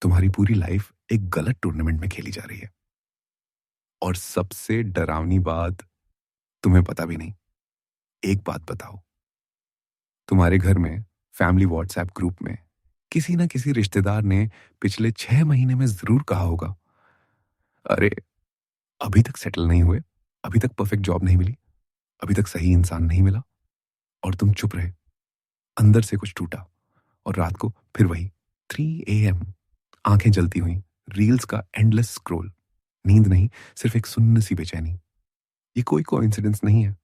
तुम्हारी पूरी लाइफ एक गलत टूर्नामेंट में खेली जा रही है। और सबसे डरावनी बात, तुम्हें पता भी नहीं। एक बात बताओ, तुम्हारे घर में फैमिली व्हाट्सएप ग्रुप में किसी ना किसी रिश्तेदार ने पिछले 6 महीने में जरूर कहा होगा, अरे अभी तक सेटल नहीं हुए, अभी तक परफेक्ट जॉब नहीं मिली, अभी तक सही इंसान नहीं मिला। और तुम चुप रहे। अंदर से कुछ टूटा। और रात को फिर वही 3 AM, आंखें जलती हुई, रील्स का एंडलेस स्क्रॉल। नींद नहीं, सिर्फ एक सुन्न सी बेचैनी। ये कोई कोइंसिडेंस नहीं है,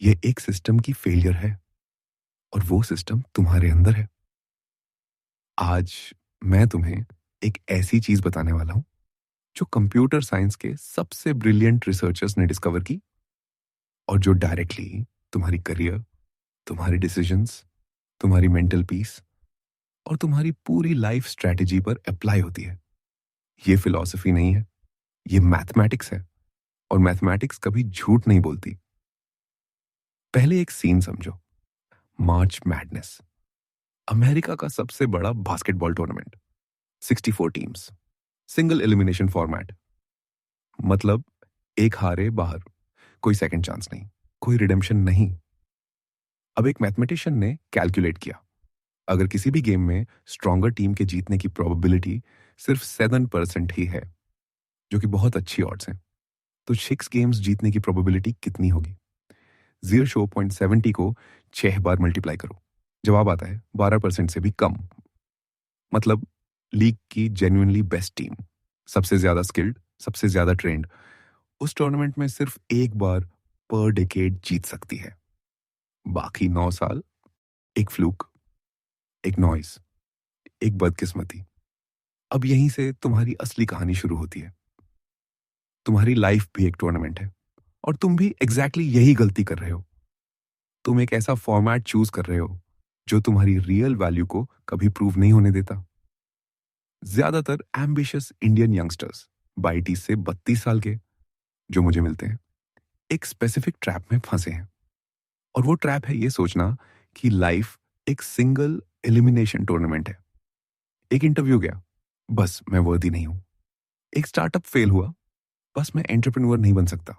ये एक सिस्टम की फेलियर है। और वो सिस्टम तुम्हारे अंदर है। आज मैं तुम्हें एक ऐसी चीज बताने वाला हूं जो कंप्यूटर साइंस के सबसे ब्रिलियंट रिसर्चर्स ने डिस्कवर की, और जो डायरेक्टली तुम्हारी करियर, तुम्हारे डिसीजंस, तुम्हारी मेंटल पीस और तुम्हारी पूरी लाइफ स्ट्रेटेजी पर अप्लाई होती है। ये फिलॉसफी नहीं है, ये मैथमेटिक्स है। और मैथमेटिक्स कभी झूठ नहीं बोलती। पहले एक सीन समझो। मार्च मैडनेस, अमेरिका का सबसे बड़ा basketball tournament. 64 teams, single elimination format. मतलब एक हारे बाहर, कोई सेकंड चांस नहीं, कोई रिडेम्पशन नहीं। अब एक मैथमेटिशियन ने कैलकुलेट किया, अगर किसी भी गेम में स्ट्रॉन्गर टीम के जीतने की प्रोबेबिलिटी सिर्फ 7% ही है, जो कि बहुत अच्छी ऑड्स हैं, तो 6 गेम्स जीतने की प्रोबेबिलिटी कितनी होगी? 0.70 को 6 बार मल्टीप्लाई करो, जवाब आता है 12% से भी कम। मतलब लीग की जेन्युइनली बेस्ट टीम, सबसे ज्यादा स्किल्ड, सबसे ज्यादा ट्रेंड, उस टूर्नामेंट में सिर्फ एक बार पर डेकेड जीत सकती है। बाकी 9 साल एक फ्लूक, एक नॉइस, एक बदकिस्मती। अब यहीं से तुम्हारी असली कहानी शुरू होती है। तुम्हारी लाइफ भी एक टूर्नामेंट है, और तुम भी एग्जैक्टली यही गलती कर रहे हो। तुम एक ऐसा फॉर्मेट चूज कर रहे हो जो तुम्हारी रियल वैल्यू को कभी प्रूव नहीं होने देता। ज्यादातर एम्बिशियस इंडियन यंगस्टर्स 22 से 32 साल के जो मुझे मिलते हैं, एक स्पेसिफिक ट्रैप में फंसे हैं। और वो ट्रैप है ये सोचना कि लाइफ एक सिंगल एलिमिनेशन टूर्नामेंट है। एक इंटरव्यू गया, बस मैं वर्दी नहीं हूं। एक स्टार्टअप फेल हुआ, बस मैं एंटरप्रेन्योर नहीं बन सकता।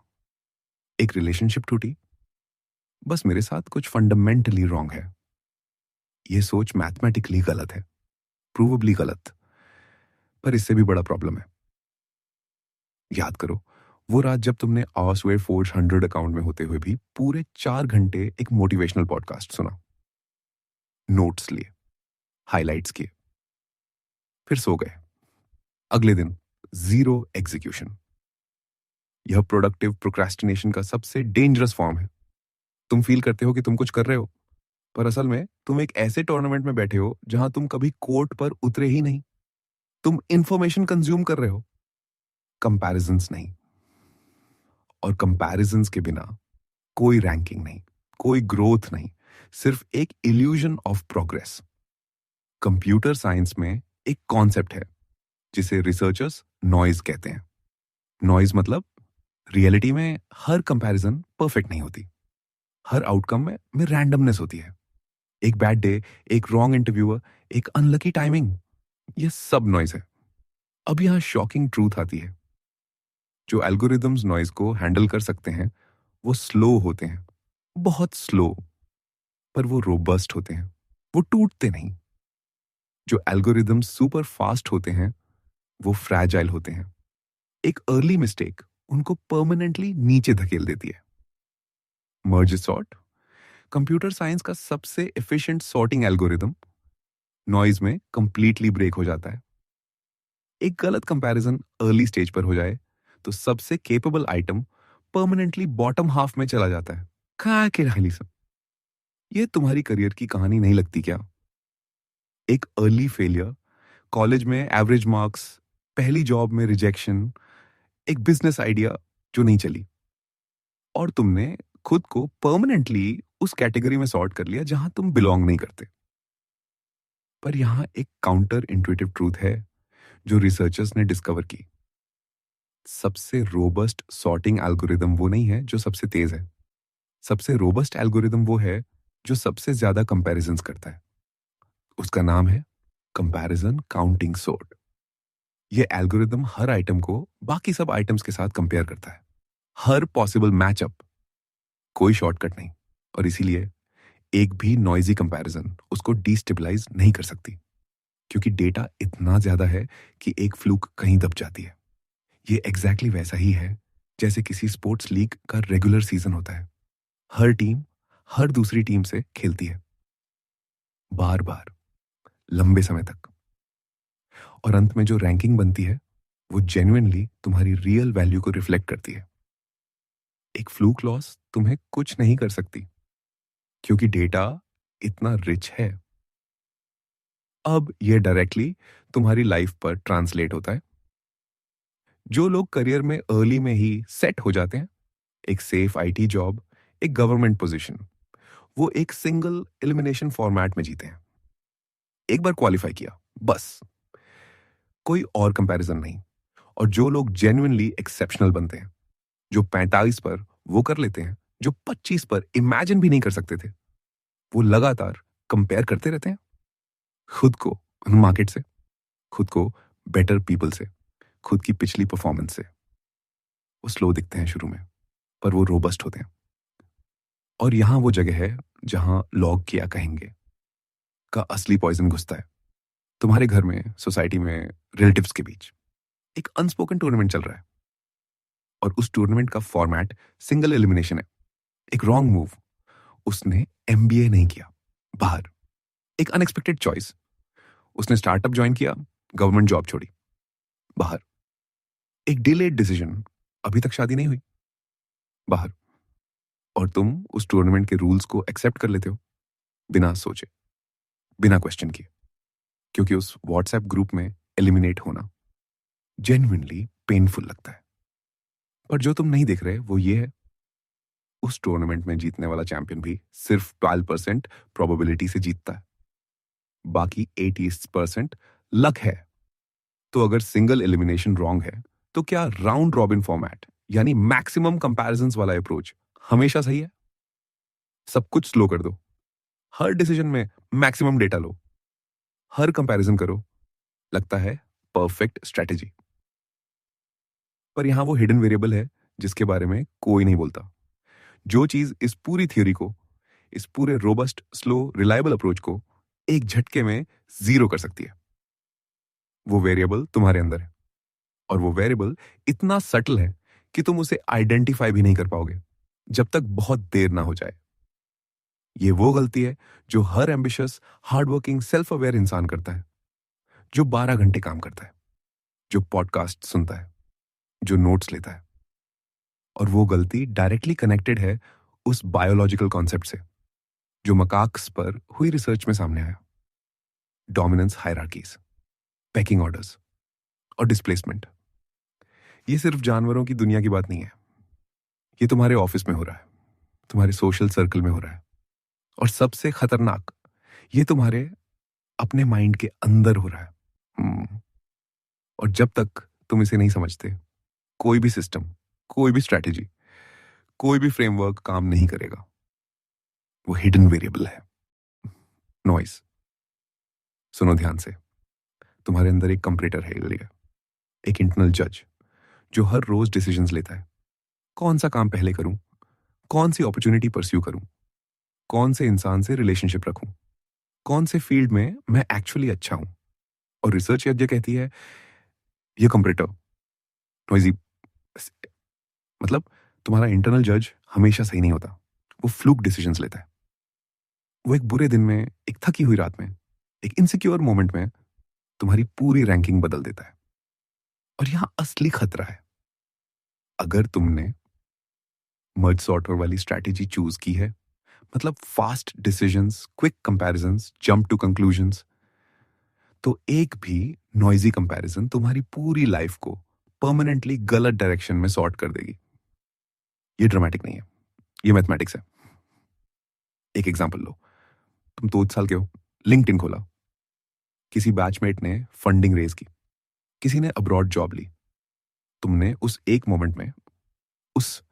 एक रिलेशनशिप टूटी, बस मेरे साथ कुछ फंडामेंटली रॉन्ग है। ये सोच मैथमेटिकली गलत है, प्रूवेबली गलत। पर इससे भी बड़ा प्रॉब्लम है। याद करो वो रात जब तुमने आवर्सवेयर फोर्स 100 अकाउंट में होते हुए भी पूरे 4 घंटे एक मोटिवेशनल पॉडकास्ट सुना, नोट्स लिए, हाइलाइट्स किए, फिर सो गए। अगले दिन जीरो एग्जीक्यूशन। यह प्रोडक्टिव प्रोक्रेस्टिनेशन का सबसे डेंजरस फॉर्म है। तुम फील करते हो कि तुम कुछ कर रहे हो, पर असल में तुम एक ऐसे टूर्नामेंट में बैठे हो जहां तुम कभी कोर्ट पर उतरे ही नहीं। तुम इंफॉर्मेशन कंज्यूम कर रहे हो, कंपैरिजंस नहीं। और कंपैरिजंस के बिना कोई रैंकिंग नहीं, कोई ग्रोथ नहीं, सिर्फ एक illusion of progress. Computer science में एक कॉन्सेप्ट है जिसे रिसर्चर्स नॉइज कहते हैं। नॉइज मतलब रियलिटी में हर कंपैरिजन परफेक्ट नहीं होती, हर आउटकम में रैंडमनेस होती है। एक बैड डे, एक रॉन्ग इंटरव्यूअर, एक अनलकी टाइमिंग, ये सब नॉइज है। अब यहां शॉकिंग ट्रूथ आती है। जो एल्गोरिदम्स नॉइज को हैंडल कर सकते हैं वो स्लो होते हैं, बहुत स्लो, पर वो रोबस्ट होते हैं, वो टूटते नहीं। जो एल्गोरिदम्स सुपर फास्ट होते हैं वो फ्रैजाइल होते हैं। एक अर्ली मिस्टेक उनको परमानेंटली नीचे धकेल देती है। मर्ज सॉर्ट, कंप्यूटर साइंस का सबसे एफिशिएंट सॉर्टिंग एल्गोरिदम, नॉइज में कंप्लीटली ब्रेक हो जाता है। एक गलत कंपैरिजन अर्ली स्टेज पर हो जाए तो सबसे capable item permanently bottom half में चला जाता है। कहा के राहली सब। ये तुम्हारी करियर की कहानी नहीं लगती क्या? एक अर्ली फेलियर, कॉलेज में एवरेज मार्क्स, पहली जॉब में रिजेक्शन, एक बिजनेस आइडिया जो नहीं चली, और तुमने खुद को परमानेंटली उस कैटेगरी में सॉर्ट कर लिया जहां तुम बिलोंग नहीं करते। पर यहां एक काउंटर इंट्यूटिव ट्रूथ है जो रिसर्चर्स ने डिस्कवर की। सबसे रोबस्ट सॉर्टिंग एल्गोरिदम वो नहीं है जो सबसे तेज है। सबसे रोबस्ट एल्गोरिदम वो है जो सबसे ज्यादा कंपैरिजंस करता है। उसका नाम है कंपैरिजन काउंटिंग सॉर्ट। ये एल्गोरिदम हर आइटम को बाकी सब आइटम्स के साथ कंपेयर करता है, हर पॉसिबल मैचअप, कोई शॉर्टकट नहीं। और इसीलिए एक भी नॉइजी कंपैरिजन उसको डिस्टेबलाइज नहीं कर सकती, क्योंकि डेटा इतना ज्यादा है कि एक फ्लूक कहीं दब जाती है। ये एग्जैक्टली वैसा ही है जैसे किसी स्पोर्ट्स लीग का रेगुलर सीजन होता है। हर टीम हर दूसरी टीम से खेलती है, बार बार, लंबे समय तक, और अंत में जो रैंकिंग बनती है वो जेन्युइनली तुम्हारी रियल वैल्यू को रिफ्लेक्ट करती है। एक फ्लूक लॉस तुम्हें कुछ नहीं कर सकती, क्योंकि डेटा इतना रिच है। अब ये डायरेक्टली तुम्हारी लाइफ पर ट्रांसलेट होता है। जो लोग करियर में अर्ली में ही सेट हो जाते हैं, एक सेफ आईटी जॉब, एक गवर्नमेंट पोजीशन, वो एक सिंगल एलिमिनेशन फॉर्मेट में जीते हैं। एक बार क्वालिफाई किया, बस, कोई और कंपैरिजन नहीं। और जो लोग जेन्युइनली एक्सेप्शनल बनते हैं, जो 45 पर वो कर लेते हैं जो 25 पर इमेजिन भी नहीं कर सकते थे, वो लगातार कंपेयर करते रहते हैं, खुद को मार्केट से, खुद को बेटर पीपल से, खुद की पिछली परफॉर्मेंस से। वो स्लो दिखते हैं शुरू में, पर वो रोबस्ट होते हैं। और यहां वो जगह है जहां लॉग किया कहेंगे का असली पॉइजन घुसता है। तुम्हारे घर में, सोसाइटी में, रिलेटिव्स के बीच एक अनस्पोकन टूर्नामेंट चल रहा है, और उस टूर्नामेंट का फॉर्मेट सिंगल एलिमिनेशन है। एक रॉन्ग मूव, उसने एमबीए नहीं किया, बाहर। एक अनएक्सपेक्टेड चॉइस, उसने स्टार्टअप ज्वाइन किया, गवर्नमेंट जॉब छोड़ी, बाहर। एक डिलेड डिसीजन, अभी तक शादी नहीं हुई, बाहर। और तुम उस टूर्नामेंट के रूल्स को एक्सेप्ट कर लेते हो, बिना सोचे, बिना क्वेश्चन किए, क्योंकि उस व्हाट्सएप ग्रुप में एलिमिनेट होना जेन्युइनली पेनफुल लगता है। पर जो तुम नहीं देख रहे वो ये है, उस टूर्नामेंट में जीतने वाला चैंपियन भी सिर्फ 12% प्रोबेबिलिटी से जीतता है, बाकी 80% लक है। तो अगर सिंगल एलिमिनेशन रॉन्ग है, तो क्या राउंड रॉबिन फॉर्मेट यानी मैक्सिमम कंपैरिजंस वाला अप्रोच हमेशा सही है? सब कुछ स्लो कर दो, हर डिसीजन में मैक्सिमम डेटा लो, हर कंपैरिजन करो, लगता है परफेक्ट स्ट्रेटेजी। पर यहां वो हिडन वेरिएबल है जिसके बारे में कोई नहीं बोलता। जो चीज इस पूरी थ्योरी को, इस पूरे रोबस्ट, स्लो, रिलायबल अप्रोच को एक झटके में जीरो कर सकती है, वो वेरिएबल तुम्हारे अंदर है। और वो वेरिएबल इतना सटल है कि तुम उसे आइडेंटिफाई भी नहीं कर पाओगे जब तक बहुत देर ना हो जाए। ये वो गलती है जो हर एम्बिशियस, हार्डवर्किंग, सेल्फ अवेयर इंसान करता है, जो 12 घंटे काम करता है, जो पॉडकास्ट सुनता है, जो नोट्स लेता है। और वो गलती डायरेक्टली कनेक्टेड है उस बायोलॉजिकल कॉन्सेप्ट से जो मकाक्स पर हुई रिसर्च में सामने आया। डोमिनेंस हायरार्कीज, पैकिंग ऑर्डर्स और डिस्प्लेसमेंट। ये सिर्फ जानवरों की दुनिया की बात नहीं है, ये तुम्हारे ऑफिस में हो रहा है, तुम्हारे सोशल सर्कल में हो रहा है, और सबसे खतरनाक, ये तुम्हारे अपने माइंड के अंदर हो रहा है। और जब तक तुम इसे नहीं समझते, कोई भी सिस्टम, कोई भी स्ट्रैटेजी, कोई भी फ्रेमवर्क काम नहीं करेगा। वो हिडन वेरिएबल है, नॉइस। सुनो ध्यान से, तुम्हारे अंदर एक कंपरेटर है, एक इंटरनल जज, जो हर रोज डिसीजंस लेता है। कौन सा काम पहले करूं, कौन सी अपॉर्चुनिटी परस्यू करूं, कौन से इंसान से रिलेशनशिप रखूं, कौन से फील्ड में मैं एक्चुअली अच्छा हूं। और रिसर्च ये कहती है, ये कंपरेटर नॉइजी, मतलब तुम्हारा इंटरनल जज हमेशा सही नहीं होता, वो फ्लूक डिसीजंस लेता है। वो एक बुरे दिन में, एक थकी हुई रात में, एक इनसिक्योर मोमेंट में तुम्हारी पूरी रैंकिंग बदल देता है। और यहां असली खतरा है, अगर तुमने मर्ज सॉर्टर वाली स्ट्रैटेजी चूज की है, मतलब fast decisions, quick comparisons, jump to conclusions, तो एक भी नॉइजी कंपैरिजन तुम्हारी पूरी लाइफ को परमानेंटली गलत डायरेक्शन में सॉर्ट कर देगी। ये ड्रामेटिक नहीं है, ये मैथमेटिक्स है। एक एग्जांपल लो, तुम 2 साल के हो, लिंक्डइन खोला, किसी बैचमेट ने फंडिंग रेज की, किसी ने अब्रॉड जॉब ली। तुमने उस एक मोमेंट में, उस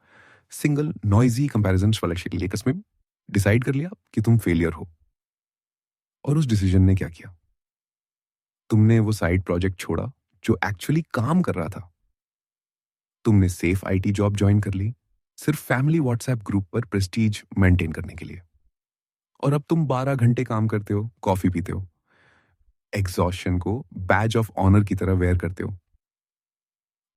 सिंगल नॉइजी कंपैरिजन वाले लेकस में डिसाइड कर लिया कि तुम फेलियर हो। और उस डिसीजन ने क्या किया, तुमने वो साइड प्रोजेक्ट छोड़ा, जो एक्चुअली काम कर रहा था। तुमने सेफ आईटी जॉब ज्वाइन कर ली सिर्फ फैमिली व्हाट्सएप ग्रुप पर प्रेस्टीज मेंटेन करने के लिए। और अब तुम 12 घंटे काम करते हो, कॉफी पीते हो, एग्जॉशन को बैज ऑफ ऑनर की तरह वेयर करते हो,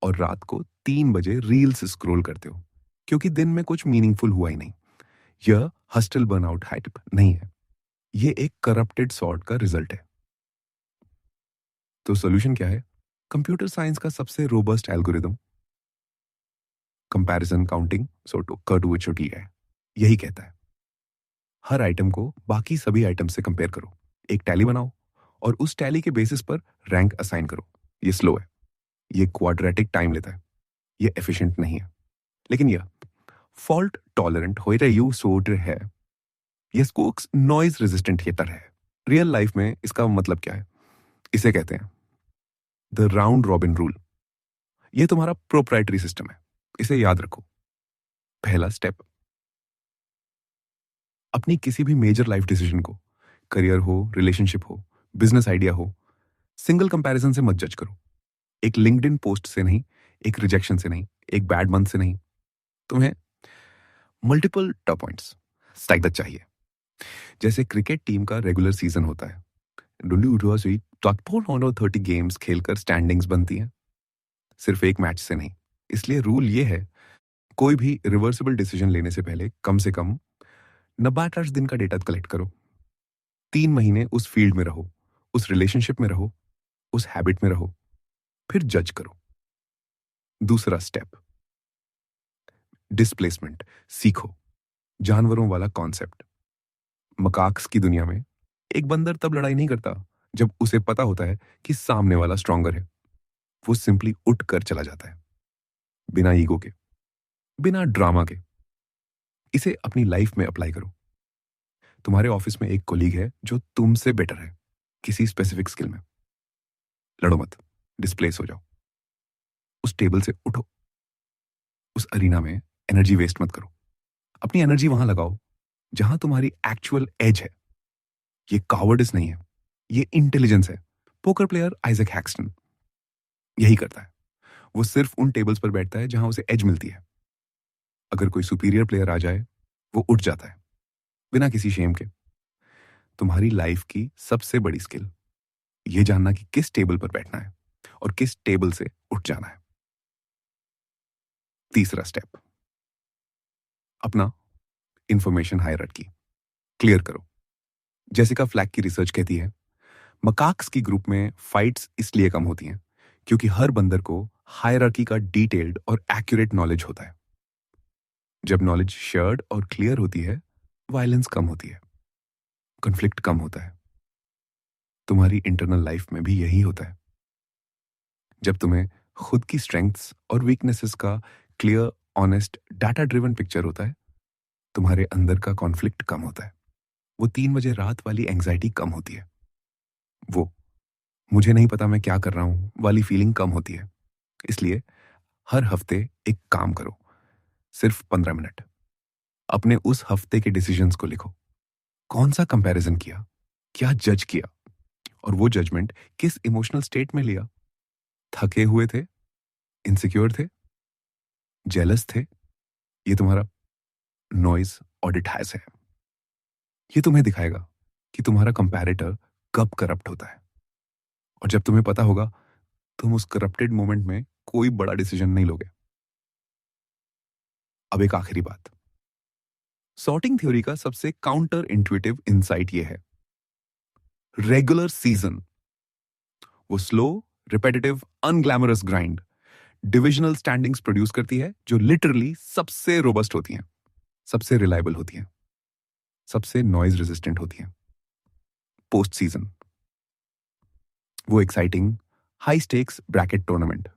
और रात को 3 बजे रील्स स्क्रॉल करते हो क्योंकि दिन में कुछ मीनिंगफुल हुआ ही नहीं। यह हस्टल बर्नआउट हाइप नहीं है, यह एक करप्टेड सॉर्ट का रिजल्ट है। तो सोल्यूशन क्या है? कंप्यूटर साइंस का सबसे रोबस्ट एल्गोरिदम, कंपैरिजन काउंटिंग कर्टुविचोटी है। यही कहता है हर आइटम को बाकी सभी आइटम से कंपेयर करो, एक टैली बनाओ और उस टैली के बेसिस पर रैंक असाइन करो। ये स्लो है, ये क्वाड्रेटिक टाइम लेता है, ये एफिशिएंट नहीं है, लेकिन यह फॉल्ट टॉलरेंट हो रही सोट है। ये स्कोक्स नॉइज रेजिस्टेंट ये तरह है। रियल लाइफ में इसका मतलब क्या है? इसे कहते हैं द राउंड रॉबिन रूल। ये तुम्हारा प्रोप्राइटरी सिस्टम है, इसे याद रखो। पहला स्टेप, अपनी किसी भी मेजर लाइफ डिसीजन को, करियर हो, रिलेशनशिप हो, बिजनेस आइडिया हो, सिंगल कंपैरिजन से मत जज करो। एक लिंक्डइन पोस्ट से नहीं, एक रिजेक्शन से नहीं, एक बैड मंथ से नहीं। तुम्हें मल्टीपल टॉप पॉइंट्स स्ट्राइक चाहिए। जैसे क्रिकेट टीम का रेगुलर सीजन होता है, 30 गेम्स खेलकर स्टैंडिंग्स बनती हैं, सिर्फ एक मैच से नहीं। इसलिए रूल ये है, कोई भी रिवर्सिबल डिसीजन लेने से पहले कम से कम 90 दिन का डेटा कलेक्ट करो। 3 महीने उस फील्ड में रहो, उस रिलेशनशिप में रहो, उस हैबिट में रहो, फिर जज करो। दूसरा स्टेप, डिस्प्लेसमेंट सीखो। जानवरों वाला कॉन्सेप्ट। मकाक्स की दुनिया में एक बंदर तब लड़ाई नहीं करता जब उसे पता होता है कि सामने वाला स्ट्रॉन्गर है। वो सिंपली उठ कर चला जाता है, बिना ईगो के, बिना ड्रामा के। इसे अपनी लाइफ में अप्लाई करो। तुम्हारे ऑफिस में एक कोलीग है जो तुमसे बेटर है किसी स्पेसिफिक स्किल में। लड़ो मत, डिस्प्लेस हो जाओ, उस टेबल से उठो। उस अरीना में एनर्जी वेस्ट मत करो। अपनी एनर्जी वहां लगाओ जहां तुम्हारी एक्चुअल एज है। ये कावर्डिस नहीं है, ये इंटेलिजेंस है। पोकर प्लेयर आइजक हैक्स्टन यही करता है। वो सिर्फ उन टेबल्स पर बैठता है जहां उसे एज मिलती है। अगर कोई सुपीरियर प्लेयर आ जाए, वो उठ जाता है बिना किसी शेम के। तुम्हारी लाइफ की सबसे बड़ी स्किल ये जानना कि किस टेबल पर बैठना है और किस टेबल से उठ जाना है। तीसरा स्टेप, अपना इंफॉर्मेशन हायरार्की क्लियर करो। जेसिका फ्लैक की रिसर्च कहती है, मकाक्स की ग्रुप में फाइट्स इसलिए कम होती हैं क्योंकि हर बंदर को हायरार्की का डिटेल्ड और एक्यूरेट नॉलेज होता है। जब नॉलेज शेयर्ड और क्लियर होती है, वायलेंस कम होती है, कॉन्फ्लिक्ट कम होता है। तुम्हारी इंटरनल लाइफ में भी यही होता है। जब तुम्हें खुद की स्ट्रेंथ्स और वीकनेसेस का clear, honest, data driven picture होता है, तुम्हारे अंदर का कॉन्फ्लिक्ट कम होता है। वो 3 बजे रात वाली एंग्जाइटी कम होती है। वो मुझे नहीं पता मैं क्या कर रहा हूं वाली फीलिंग कम होती है। इसलिए हर हफ्ते एक काम करो, सिर्फ 15 मिनट। अपने उस हफ्ते के डिसीजंस को लिखो। कौन सा कंपैरिजन किया, क्या जज किया, और वो जजमेंट किस इमोशनल स्टेट में लिया। थके हुए थे, इनसिक्योर थे, जेलस थे। ये तुम्हारा नॉइज ऑडिट हैज है। ये तुम्हें दिखाएगा कि तुम्हारा कंपैरेटर कब करप्ट होता है। और जब तुम्हें पता होगा, तुम उस करप्टेड मोमेंट में कोई बड़ा डिसीजन नहीं लोगे। अब एक आखिरी बात, सॉर्टिंग थ्योरी का सबसे काउंटर इंट्यूटिव इंसाइट ये है, रेगुलर सीजन। वो slow, repetitive, unglamorous grind divisional standings produce करती है जो लिटरली सबसे रोबस्ट होती हैं, सबसे रिलायबल होती हैं, सबसे नॉइज रेजिस्टेंट होती हैं। पोस्ट सीजन, वो exciting high stakes bracket tournament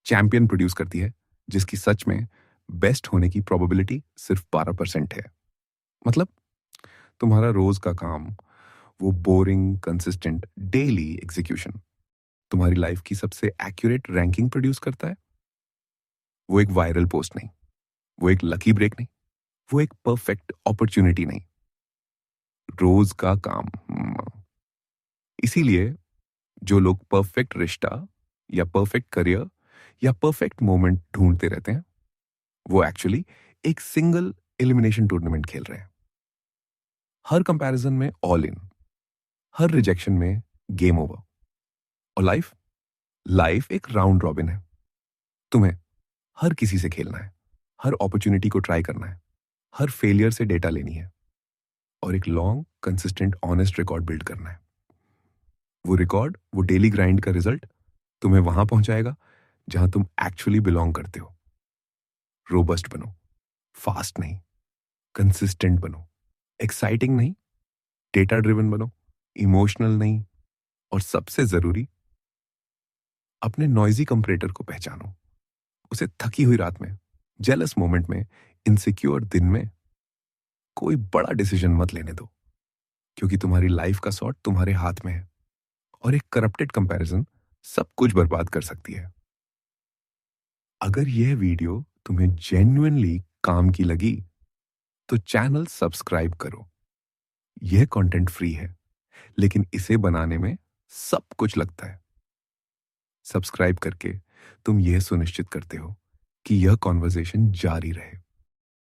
champion produce करती है जिसकी सच में बेस्ट होने की प्रोबेबिलिटी सिर्फ 12% है। मतलब तुम्हारा रोज का काम, वो बोरिंग कंसिस्टेंट डेली एग्जीक्यूशन तुम्हारी लाइफ की सबसे एक्यूरेट रैंकिंग प्रोड्यूस करता है। वो एक वायरल पोस्ट नहीं, वो एक लकी ब्रेक नहीं, वो एक परफेक्ट अपॉर्चुनिटी नहीं, रोज का काम। इसीलिए जो लोग परफेक्ट रिश्ता या परफेक्ट करियर या परफेक्ट मोमेंट ढूंढते रहते हैं, वो एक्चुअली एक सिंगल एलिमिनेशन टूर्नामेंट खेल रहे हैं। हर कंपैरिजन में ऑल इन, हर रिजेक्शन में गेम ओवर। और लाइफ लाइफ एक राउंड रॉबिन है। तुम्हें हर किसी से खेलना है, हर अपॉर्चुनिटी को ट्राई करना है, हर फेलियर से डेटा लेनी है और एक long consistent honest record build करना है। वो रिकॉर्ड, वो डेली ग्राइंड का रिजल्ट तुम्हें वहां पहुंचाएगा जहां तुम एक्चुअली बिलोंग करते हो। रोबस्ट बनो, फास्ट नहीं, कंसिस्टेंट बनो, एक्साइटिंग नहीं, डेटा ड्रिवन बनो, इमोशनल नहीं, और सबसे जरूरी, अपने नॉइजी कंपरेटर को पहचानो। उसे थकी हुई रात में, जेलस मोमेंट में, इनसिक्योर दिन में कोई बड़ा डिसीजन मत लेने दो, क्योंकि तुम्हारी लाइफ का सॉर्ट तुम्हारे हाथ में है और एक करप्टेड कंपैरिजन सब कुछ बर्बाद कर सकती है। अगर यह वीडियो तुम्हें जेन्युइनली काम की लगी तो चैनल सब्सक्राइब करो। यह कंटेंट फ्री है, लेकिन इसे बनाने में सब कुछ लगता है। सब्सक्राइब करके तुम यह सुनिश्चित करते हो कि यह कॉन्वर्सेशन जारी रहे।